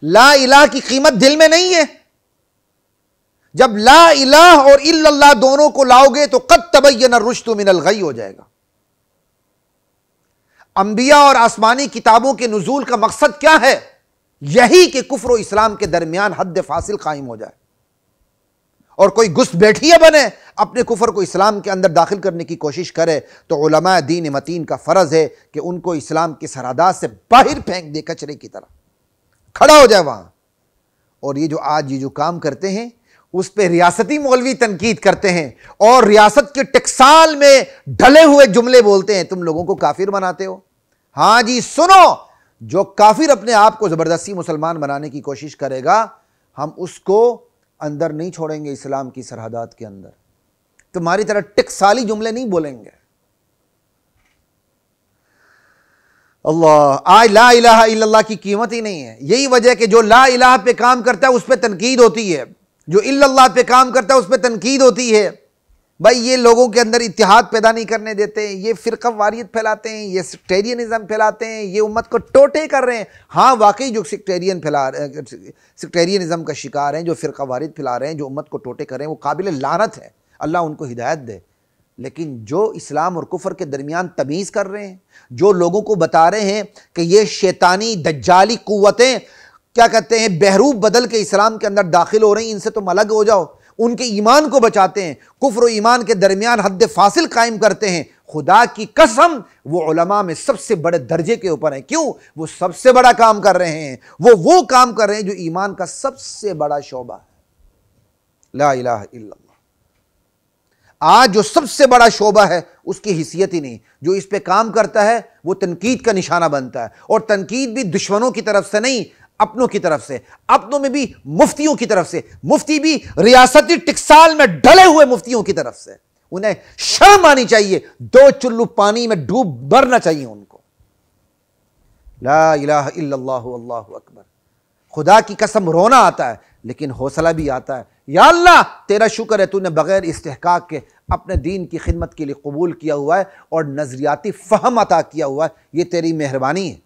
لا الہ کی قیمت دل میں نہیں ہے۔ جب لا الہ اور الا اللہ دونوں کو لاؤ گے تو قد تبین الرشد من الغی ہو جائے گا۔ انبیاء اور آسمانی کتابوں کے نزول کا مقصد کیا ہے؟ یہی کہ کفر و اسلام کے درمیان حد فاصل قائم ہو جائے، اور کوئی گست بیٹھیا بنے اپنے کفر کو اسلام کے اندر داخل کرنے کی کوشش کرے، تو علماء دین متین کا فرض ہے کہ ان کو اسلام کی سرحدات سے باہر پھینک دے، کچرے کی طرح کھڑا ہو جائے وہاں۔ اور یہ جو آج یہ جو کام کرتے ہیں اس پہ ریاستی مولوی تنقید کرتے ہیں اور ریاست کے ٹکسال میں ڈھلے ہوئے جملے بولتے ہیں، تم لوگوں کو کافر بناتے ہو۔ ہاں جی سنو، جو کافر اپنے آپ کو زبردستی مسلمان بنانے کی کوشش کرے گا، ہم اس کو اندر نہیں چھوڑیں گے اسلام کی سرحدات کے اندر، تمہاری طرح ٹکسالی جملے نہیں بولیں گے۔ اللہ، آج لا الہ الا اللہ کی قیمت ہی نہیں ہے۔ یہی وجہ کہ جو لا الہ پہ کام کرتا ہے اس پہ تنقید ہوتی ہے، جو الا اللہ پہ کام کرتا ہے اس پہ تنقید ہوتی ہے۔ بھائی یہ لوگوں کے اندر اتحاد پیدا نہیں کرنے دیتے، یہ فرقہ واریت پھیلاتے ہیں، یہ سیکٹیرینزم پھیلاتے ہیں، یہ امت کو ٹوٹے کر رہے ہیں۔ ہاں واقعی جو سیکٹیرینزم کا شکار ہیں، جو فرقہ واریت پھیلا رہے ہیں، جو امت کو ٹوٹے کر رہے ہیں، وہ قابل لعنت ہے، اللہ ان کو ہدایت دے۔ لیکن جو اسلام اور کفر کے درمیان تمیز کر رہے ہیں، جو لوگوں کو بتا رہے ہیں کہ یہ شیطانی دجالی قوتیں کیا کہتے ہیں بہروپ بدل کے اسلام کے اندر داخل ہو رہی ہیں، ان سے تم الگ ہو جاؤ، ان کے ایمان کو بچاتے ہیں، کفر و ایمان کے درمیان حد فاصل قائم کرتے ہیں، خدا کی قسم وہ علماء میں سب سے بڑے درجے کے اوپر ہیں۔ کیوں؟ وہ سب سے بڑا کام کر رہے ہیں، وہ کام کر رہے ہیں جو ایمان کا سب سے بڑا شعبہ ہے، لا الہ الا اللہ۔ آج جو سب سے بڑا شعبہ ہے اس کی حیثیت ہی نہیں، جو اس پہ کام کرتا ہے وہ تنقید کا نشانہ بنتا ہے، اور تنقید بھی دشمنوں کی طرف سے نہیں، اپنوں کی طرف سے، اپنوں میں بھی مفتیوں کی طرف سے، مفتی بھی ریاستی ٹکسال میں ڈلے ہوئے مفتیوں کی طرف سے۔ انہیں شرم آنی چاہیے، 2 چلو پانی میں ڈوب مرنا چاہیے ان کو۔ لا الہ الا اللہ، اللہ اکبر۔ خدا کی قسم رونا آتا ہے لیکن حوصلہ بھی آتا ہے۔ یا اللہ تیرا شکر ہے تو نے بغیر استحقاق کے اپنے دین کی خدمت کے لیے قبول کیا ہوا ہے اور نظریاتی فہم عطا کیا ہوا ہے، یہ تیری مہربانی ہے۔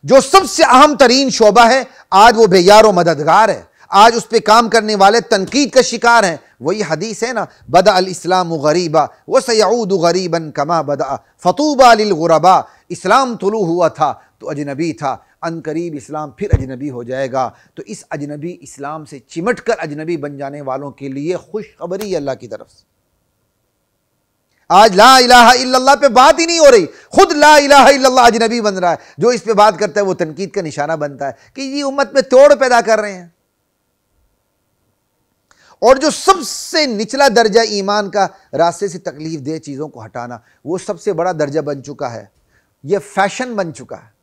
جو سب سے اہم ترین شعبہ ہے آج وہ بے یار و مددگار ہے، آج اس پہ کام کرنے والے تنقید کا شکار ہیں۔ وہی حدیث ہے نا، بدأ الاسلام غریبا وسیعود غریبا کما بدأ فطوبى للغرباء۔ اسلام طلوع ہوا تھا تو اجنبی تھا، ان قریب اسلام پھر اجنبی ہو جائے گا، تو اس اجنبی اسلام سے چمٹ کر اجنبی بن جانے والوں کے لیے خوشخبری ہے اللہ کی طرف سے۔ آج لا الہ الا اللہ پہ بات ہی نہیں ہو رہی، خود لا الہ الا اللہ اجنبی بن رہا ہے، جو اس پہ بات کرتا ہے وہ تنقید کا نشانہ بنتا ہے کہ یہ امت میں توڑ پیدا کر رہے ہیں۔ اور جو سب سے نچلا درجہ ایمان کا راستے سے تکلیف دہ چیزوں کو ہٹانا، وہ سب سے بڑا درجہ بن چکا ہے، یہ فیشن بن چکا ہے۔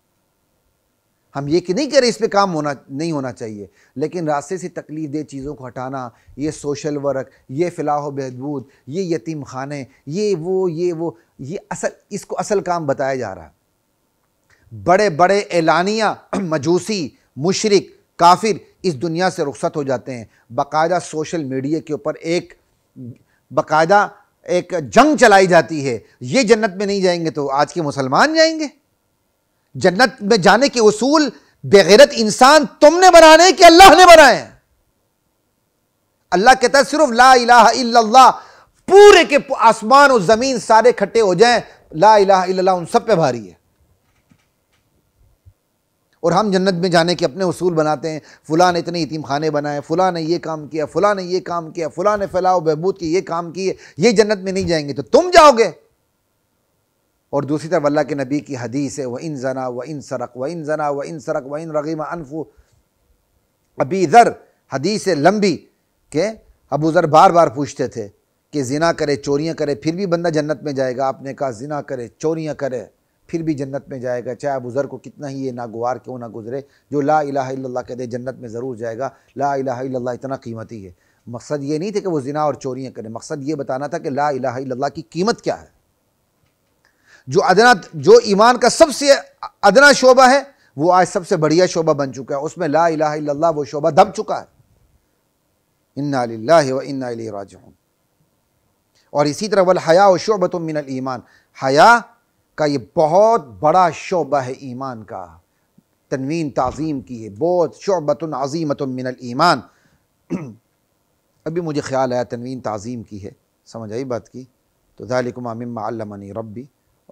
ہم یہ کہ نہیں کہہ رہے اس پہ کام نہیں ہونا چاہیے، لیکن راستے سے تکلیف دہ چیزوں کو ہٹانا، یہ سوشل ورک، یہ فلاح و بہبود، یہ یتیم خانے، یہ اس کو اصل کام بتایا جا رہا ہے۔ بڑے بڑے اعلانیہ مجوسی، مشرک، کافر اس دنیا سے رخصت ہو جاتے ہیں، باقاعدہ سوشل میڈیا کے اوپر باقاعدہ ایک جنگ چلائی جاتی ہے، یہ جنت میں نہیں جائیں گے تو آج کے مسلمان جائیں گے۔ جنت میں جانے کے اصول بغیرت انسان تم نے بنانے کہ اللہ نے بنائے ہیں؟ اللہ کہتا ہے صرف لا الہ الا اللہ، پورے کے آسمان و زمین سارے کھٹے ہو جائیں، لا الہ الا اللہ ان سب پہ بھاری ہے۔ اور ہم جنت میں جانے کے اپنے اصول بناتے ہیں، فلاں نے اتنے یتیم خانے بنائے، فلاں نے یہ کام کیا، فلاں نے یہ کام کیا، فلاں نے فلاح و بہبود کی یہ کام کیے، یہ جنت میں نہیں جائیں گے تو تم جاؤ گے۔ اور دوسری طرف اللہ کے نبی کی حدیث ہے، وَإِن زَنَا وَإِن سَرَقَ وَإِن زَنَا وَإِن سَرَقَ وَإِن رَغِمَ أَنْفُ۔ ابی ذر حدیث لمبی کہ ابو ذر بار بار پوچھتے تھے کہ زنا کرے، چوریاں کرے، پھر بھی بندہ جنت میں جائے گا؟ آپ نے کہا زنا کرے، چوریاں کرے، پھر بھی جنت میں جائے گا، چاہے ابو ذر کو کتنا ہی یہ ناگوار کیوں نہ گزرے، جو لا الہ الا اللہ کہہ دے جنت میں ضرور جائے گا۔ لا الہ الا اللہ اتنا قیمتی ہے۔ مقصد یہ نہیں تھا کہ وہ زنا اور چوریاں کرے، مقصد یہ بتانا تھا کہ لا الہ الا اللہ کی قیمت کیا ہے۔ جو ایمان کا سب سے ادنا شعبہ ہے وہ آج سب سے بڑھیا شعبہ بن چکا ہے، اس میں لا الہ الا اللہ وہ شعبہ دب چکا ہے۔ انا للہ و انا الیہ راجعون۔ اور اسی طرح والحیاء شعبۃ من الایمان، حیا کا یہ بہت بڑا شعبہ ہے ایمان کا، تنوین تعظیم کی ہے، بہت شعبۃ عظیمۃ من الایمان۔ ابھی مجھے خیال آیا تنوین تعظیم کی ہے، سمجھ آئی بات کی؟ تو ذالکما مما علمنی ربی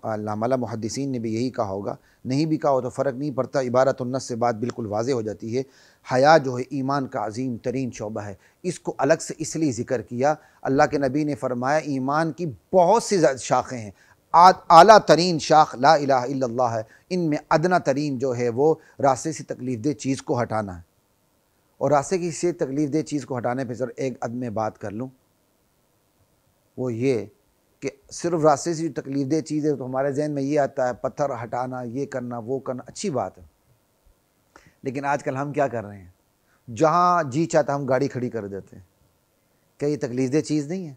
علامہ محدثین نے بھی یہی کہا ہوگا، نہیں بھی کہا ہو تو فرق نہیں پڑتا، عبارت النص سے بات بالکل واضح ہو جاتی ہے۔ حیا جو ہے ایمان کا عظیم ترین شعبہ ہے، اس کو الگ سے اس لیے ذکر کیا، اللہ کے نبی نے فرمایا ایمان کی بہت سی شاخیں ہیں، اعلیٰ ترین شاخ لا الہ الا اللہ ہے، ان میں ادنیٰ ترین جو ہے وہ راستے سے تکلیف دہ چیز کو ہٹانا ہے۔ اور راستے کی سے تکلیف دہ چیز کو ہٹانے پہ ذرا ایک عدد میں بات کر لوں، وہ یہ کہ صرف راستے سے جو تکلیف دہ چیز ہے تو ہمارے ذہن میں یہ آتا ہے پتھر ہٹانا، یہ کرنا وہ کرنا، اچھی بات ہے، لیکن آج کل ہم کیا کر رہے ہیں، جہاں جی چاہتا ہم گاڑی کھڑی کر دیتے ہیں۔ کیا یہ تکلیف دہ چیز نہیں ہے؟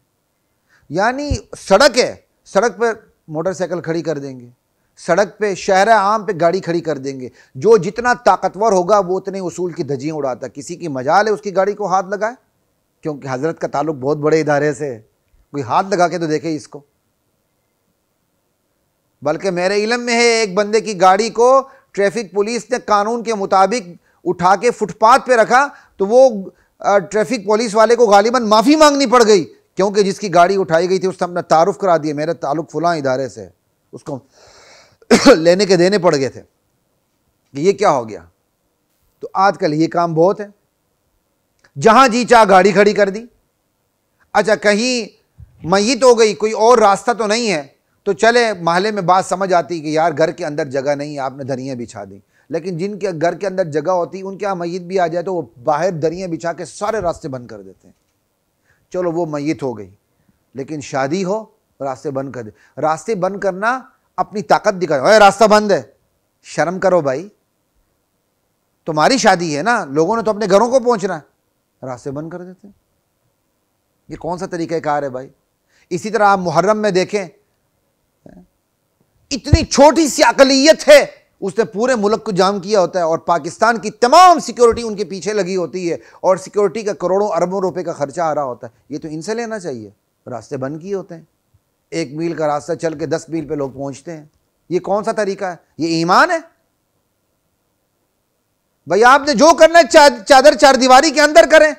یعنی سڑک ہے، سڑک پہ موٹر سائیکل کھڑی کر دیں گے، سڑک پہ شہر عام پہ گاڑی کھڑی کر دیں گے، جو جتنا طاقتور ہوگا وہ اتنے اصول کی دھجیاں اڑاتا ہے۔ کسی کی مجال ہے اس کی گاڑی کو ہاتھ لگائے، کیونکہ حضرت کا تعلق بہت بڑے ادارے سے ہے، کوئی ہاتھ لگا کے تو دیکھے اس کو۔ بلکہ میرے علم میں ہے ایک بندے کی گاڑی کو ٹریفک پولیس نے قانون کے مطابق اٹھا کے فٹ پاتھ پہ رکھا تو وہ ٹریفک پولیس والے کو غالباً معافی مانگنی پڑ گئی، کیونکہ جس کی گاڑی اٹھائی گئی تھی اس نے اپنا تعارف کرا دیا، میرا تعلق فلاں ادارے سے، اس کو لینے کے دینے پڑ گئے تھے۔ یہ کیا ہو گیا؟ تو آج کل یہ کام بہت ہے، جہاں جی چاہ گاڑی کھڑی کر دی۔ اچھا کہیں میت ہو گئی، کوئی اور راستہ تو نہیں ہے، تو چلے محلے میں بات سمجھ آتی کہ یار گھر کے اندر جگہ نہیں ہے، آپ نے دریاں بچھا دی، لیکن جن کے گھر کے اندر جگہ ہوتی ان کے یہاں میت بھی آ جائے تو وہ باہر دریاں بچھا کے سارے راستے بند کر دیتے ہیں۔ چلو وہ میت ہو گئی، لیکن شادی ہو راستے بند کر دے۔ راستے بند کرنا اپنی طاقت دکھا، اے راستہ بند ہے، شرم کرو بھائی، تمہاری شادی ہے نا، لوگوں نے تو اپنے گھروں کو پہنچنا ہے، راستے بند کر دیتے ہیں۔ یہ کون سا طریقہ کار ہے بھائی؟ اسی طرح آپ محرم میں دیکھیں، اتنی چھوٹی سی اقلیت ہے، اس نے پورے ملک کو جام کیا ہوتا ہے، اور پاکستان کی تمام سیکیورٹی ان کے پیچھے لگی ہوتی ہے، اور سیکیورٹی کا کروڑوں اربوں روپے کا خرچہ آ رہا ہوتا ہے۔ یہ تو ان سے لینا چاہیے، راستے بند کیے ہوتے ہیں، 1 میل کا راستہ چل کے 10 میل پہ لوگ پہنچتے ہیں۔ یہ کون سا طریقہ ہے؟ یہ ایمان ہے بھائی؟ آپ نے جو کرنا ہے چادر چار دیواری کے اندر کریں۔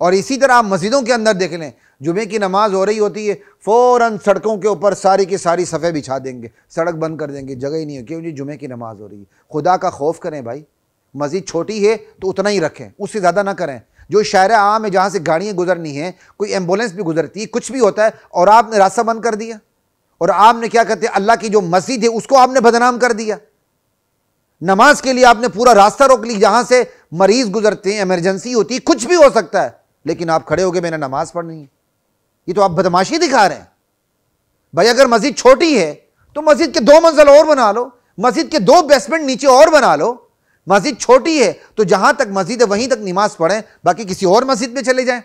اور اسی طرح آپ مسجدوں کے اندر دیکھ لیں، جمعے کی نماز ہو رہی ہوتی ہے، فوراً سڑکوں کے اوپر ساری کی ساری صفحے بچھا دیں گے، سڑک بند کر دیں گے، جگہ ہی نہیں ہے، کیوں جی جمعے کی نماز ہو رہی ہے۔ خدا کا خوف کریں بھائی، مسجد چھوٹی ہے تو اتنا ہی رکھیں، اس سے زیادہ نہ کریں۔ جو شارع عام ہے جہاں سے گاڑیاں گزرنی ہیں، کوئی ایمبولینس بھی گزرتی ہے، کچھ بھی ہوتا ہے، اور آپ نے راستہ بند کر دیا، اور آپ نے کیا کہتے ہیں، اللہ کی جو مسجد ہے اس کو آپ نے بدنام کر دیا۔ نماز کے لیے آپ نے پورا راستہ روک لی، جہاں سے مریض گزرتے ہیں، ایمرجنسی ہوتی ہے، کچھ بھی ہو سکتا ہے، لیکن آپ کھڑے ہو کے میں نے نماز پڑھنی ہے۔ یہ تو آپ بدماشی دکھا رہے ہیں بھائی۔ اگر مسجد چھوٹی ہے تو مسجد کے 2 منزل اور بنا لو، مسجد کے 2 بیسمنٹ نیچے اور بنا لو۔ مسجد چھوٹی ہے تو جہاں تک مسجد ہے وہیں تک نماز پڑھیں، باقی کسی اور مسجد میں چلے جائیں۔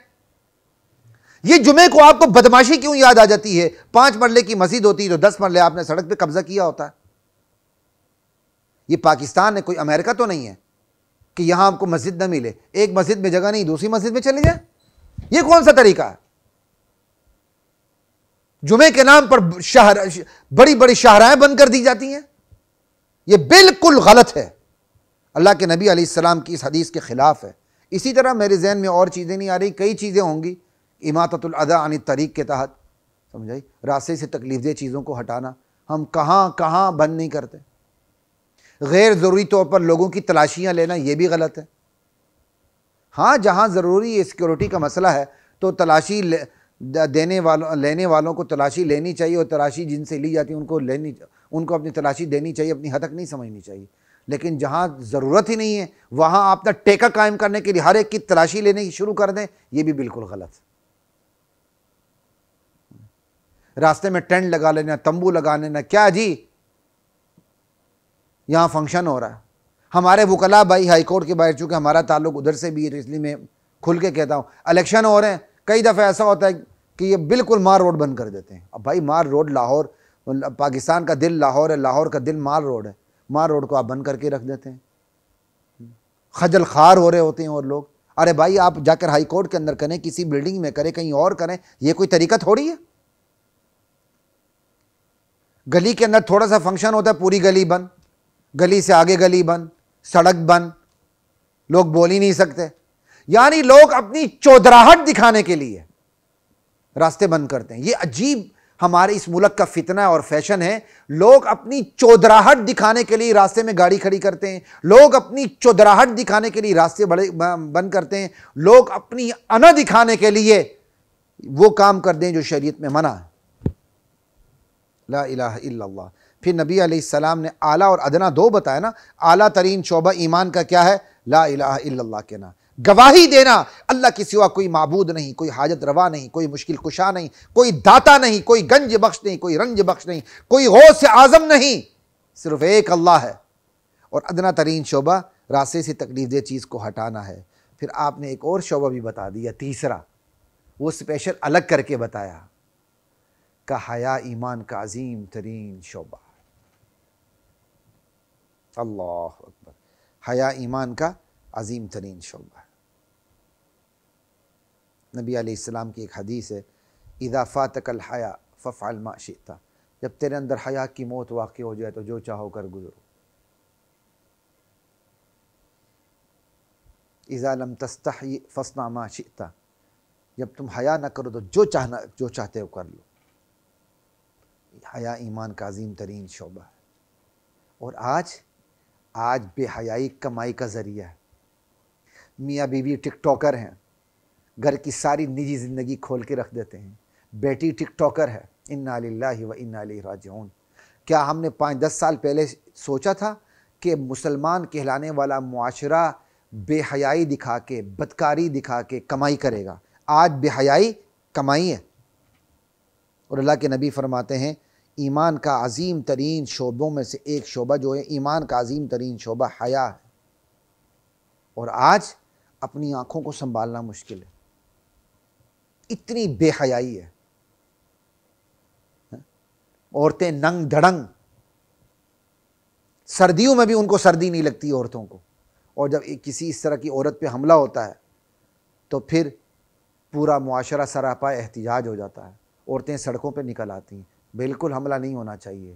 یہ جمعے کو آپ کو بدماشی کیوں یاد آ جاتی ہے؟ 5 مرلے کی مسجد ہوتی ہے تو 10 مرلے آپ نے سڑک پہ قبضہ کیا ہوتا ہے۔ یہ پاکستان ہے، کوئی امریکہ تو نہیں ہے کہ یہاں آپ کو مسجد نہ ملے، ایک مسجد میں جگہ نہیں دوسری مسجد میں چلے جائیں۔ یہ کون سا طریقہ ہے؟ جمعے کے نام پر بڑی بڑی شاہراہیں بند کر دی جاتی ہیں، یہ بالکل غلط ہے، اللہ کے نبی علیہ السلام کی اس حدیث کے خلاف ہے۔ اسی طرح میرے ذہن میں اور چیزیں نہیں آ رہی، کئی چیزیں ہوں گی، اماطۃ الاذی عن الطریق کے تحت، سمجھائی، راستے سے تکلیف دہ چیزوں کو ہٹانا، ہم کہاں کہاں بند نہیں کرتے۔ غیر ضروری طور پر لوگوں کی تلاشیاں لینا، یہ بھی غلط ہے۔ ہاں جہاں ضروری ہے، سیکیورٹی کا مسئلہ ہے، تو تلاشی لینے والوں کو تلاشی لینی چاہیے، اور تلاشی جن سے لی جاتی ہے ان کو اپنی تلاشی دینی چاہیے، اپنی حد تک نہیں سمجھنی چاہیے۔ لیکن جہاں ضرورت ہی نہیں ہے وہاں آپ اپنا ٹیکہ قائم کرنے کے لیے ہر ایک کی تلاشی لینے کی شروع کر دیں، یہ بھی بالکل غلط ہے۔ راستے میں ٹینٹ لگا لینا، تمبو لگا لینا، کیا جی یہاں فنکشن ہو رہا ہے۔ ہمارے وکلاء بھائی ہائی کورٹ کے باہر، چونکہ ہمارا تعلق ادھر سے بھی ہے تو اس لیے میں کھل کے کہتا ہوں، الیکشن ہو رہے ہیں، کئی دفعہ ایسا ہوتا ہے کہ یہ بالکل مار روڈ بند کر دیتے ہیں۔ اب بھائی مار روڈ، لاہور، پاکستان کا دل لاہور ہے، لاہور کا دل مار روڈ ہے، مار روڈ کو آپ بند کر کے رکھ دیتے ہیں، خجل خوار ہو رہے ہوتے ہیں اور لوگ۔ ارے بھائی آپ جا کر ہائی کورٹ کے اندر کریں، کسی بلڈنگ میں کریں، کہیں اور کریں، یہ کوئی طریقہ تھوڑی ہے۔ گلی کے اندر تھوڑا سا فنکشن ہوتا ہے، پوری گلی بند، گلی سے آگے گلی بند، سڑک بند، لوگ بول ہی نہیں سکتے۔ یعنی لوگ اپنی چودراہٹ دکھانے کے لیے راستے بند کرتے ہیں۔ یہ عجیب ہمارے اس ملک کا فتنہ اور فیشن ہے، لوگ اپنی چودراہٹ دکھانے کے لیے راستے میں گاڑی کھڑی کرتے ہیں، لوگ اپنی چودراہٹ دکھانے کے لیے راستے بڑے بند کرتے ہیں، لوگ اپنی انا دکھانے کے لیے وہ کام کر دیں جو شریعت میں منع ہے۔ لا الہ الا اللہ۔ پھر نبی علیہ السلام نے اعلیٰ اور ادنا دو بتایا نا، اعلیٰ ترین شعبہ ایمان کا کیا ہے؟ لا الہ الا اللہ کہنا، گواہی دینا اللہ کے سوا کوئی معبود نہیں، کوئی حاجت روا نہیں، کوئی مشکل کشا نہیں، کوئی داتا نہیں، کوئی گنج بخش نہیں، کوئی رنج بخش نہیں، کوئی غوث اعظم نہیں، صرف ایک اللہ ہے۔ اور ادنا ترین شعبہ راستے سے تکلیف دہ چیز کو ہٹانا ہے۔ پھر آپ نے ایک اور شعبہ بھی بتا دیا، تیسرا، وہ اسپیشل الگ کر کے بتایا کہ حیا ایمان کا عظیم ترین شعبہ ہے۔ اللہ اکبر، حیا ایمان کا عظیم ترین شعبہ ہے۔ نبی علیہ السلام کی ایک حدیث ہے، اذا فاتک الحیا فافعل ما شئت، جب تیرے اندر حیا کی موت واقع ہو جائے تو جو چاہو کر گزرو۔ اذا لم تستحی فاصنع ما شئت، جب تم حیا نہ کرو تو جو چاہتے ہو کر لو۔ حیا ایمان کا عظیم ترین شعبہ ہے۔ اور آج بے حیائی کمائی کا ذریعہ ہے۔ میاں بیوی ٹک ٹاکر ہیں، گھر کی ساری نجی زندگی کھول کے رکھ دیتے ہیں، بیٹی ٹک ٹاکر ہے، انا للہ و انا الیہ راجعون۔ کیا ہم نے 5-10 سال پہلے سوچا تھا کہ مسلمان کہلانے والا معاشرہ بے حیائی دکھا کے، بدکاری دکھا کے کمائی کرے گا؟ آج بے حیائی کمائی ہے۔ اور اللہ کے نبی فرماتے ہیں ایمان کا عظیم ترین شعبوں میں سے ایک شعبہ جو ہے، ایمان کا عظیم ترین شعبہ حیا ہے۔ اور آج اپنی آنکھوں کو سنبھالنا مشکل ہے، اتنی بے حیائی ہے۔ عورتیں ننگ دھڑنگ، سردیوں میں بھی ان کو سردی نہیں لگتی عورتوں کو، اور جب کسی اس طرح کی عورت پہ حملہ ہوتا ہے تو پھر پورا معاشرہ سراپا احتجاج ہو جاتا ہے، عورتیں سڑکوں پہ نکل آتی ہیں۔ بالکل حملہ نہیں ہونا چاہیے،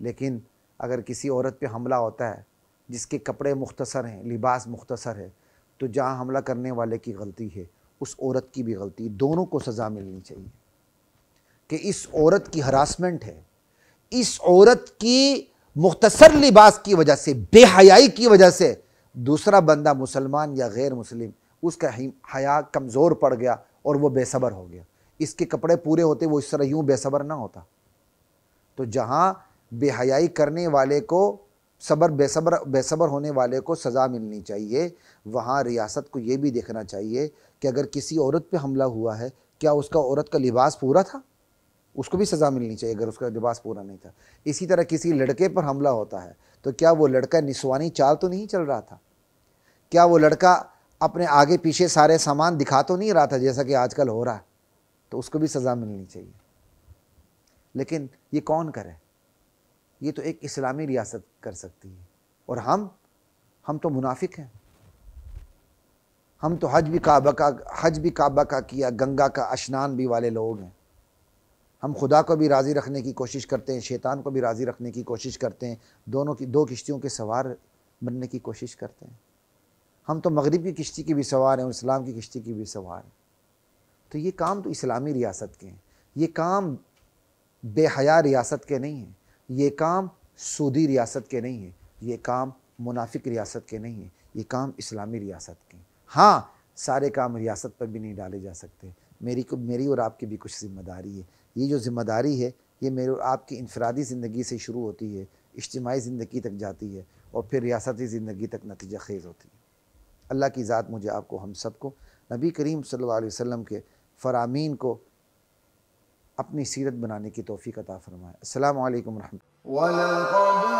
لیکن اگر کسی عورت پہ حملہ ہوتا ہے جس کے کپڑے مختصر ہیں، لباس مختصر ہے، تو جہاں حملہ کرنے والے کی غلطی ہے اس عورت کی بھی غلطی، دونوں کو سزا ملنی چاہیے کہ اس عورت کی ہراسمنٹ ہے، اس عورت کی مختصر لباس کی وجہ سے، بے حیائی کی وجہ سے دوسرا بندہ مسلمان یا غیر مسلم، اس کا حیا کمزور پڑ گیا اور وہ بے صبر ہو گیا۔ اس کے کپڑے پورے ہوتے وہ اس طرح یوں بے صبر نہ ہوتا۔ تو جہاں بے حیائی کرنے والے کو بے صبر ہونے والے کو سزا ملنی چاہیے، وہاں ریاست کو یہ بھی دیکھنا چاہیے کہ اگر کسی عورت پہ حملہ ہوا ہے، کیا اس کا عورت کا لباس پورا تھا؟ اس کو بھی سزا ملنی چاہیے اگر اس کا لباس پورا نہیں تھا۔ اسی طرح کسی لڑکے پر حملہ ہوتا ہے تو کیا وہ لڑکا نسوانی چال تو نہیں چل رہا تھا؟ کیا وہ لڑکا اپنے آگے پیچھے سارے سامان دکھا تو نہیں رہا تھا جیسا کہ آج کل ہو رہا ہے؟ تو اس کو بھی سزا ملنی چاہیے۔ لیکن یہ کون کرے؟ یہ تو ایک اسلامی ریاست کر سکتی ہے۔ اور ہم تو منافق ہیں، ہم تو حج بھی کعبہ کا کیا، گنگا کا اشنان بھی والے لوگ ہیں۔ ہم خدا کو بھی راضی رکھنے کی کوشش کرتے ہیں، شیطان کو بھی راضی رکھنے کی کوشش کرتے ہیں، دو کشتیوں کے سوار بننے کی کوشش کرتے ہیں۔ ہم تو مغرب کی کشتی کی بھی سوار ہیں اور اسلام کی کشتی کی بھی سوار ہیں۔ تو یہ کام تو اسلامی ریاست کے ہیں، یہ کام بے حیا ریاست کے نہیں ہیں، یہ کام سودی ریاست کے نہیں ہیں، یہ کام منافق ریاست کے نہیں ہیں، یہ کام اسلامی ریاست کے ہیں۔ ہاں، سارے کام ریاست پر بھی نہیں ڈالے جا سکتے، میری اور آپ کی بھی کچھ ذمہ داری ہے۔ یہ جو ذمہ داری ہے یہ میرے اور آپ کی انفرادی زندگی سے شروع ہوتی ہے، اجتماعی زندگی تک جاتی ہے اور پھر ریاستی زندگی تک نتیجہ خیز ہوتی ہے۔ اللہ کی ذات مجھے آپ کو، ہم سب کو نبی کریم صلی اللہ علیہ وسلم کے فرامین کو اپنی سیرت بنانے کی توفیق عطا فرمائے۔ السلام علیکم ورحمۃ اللہ۔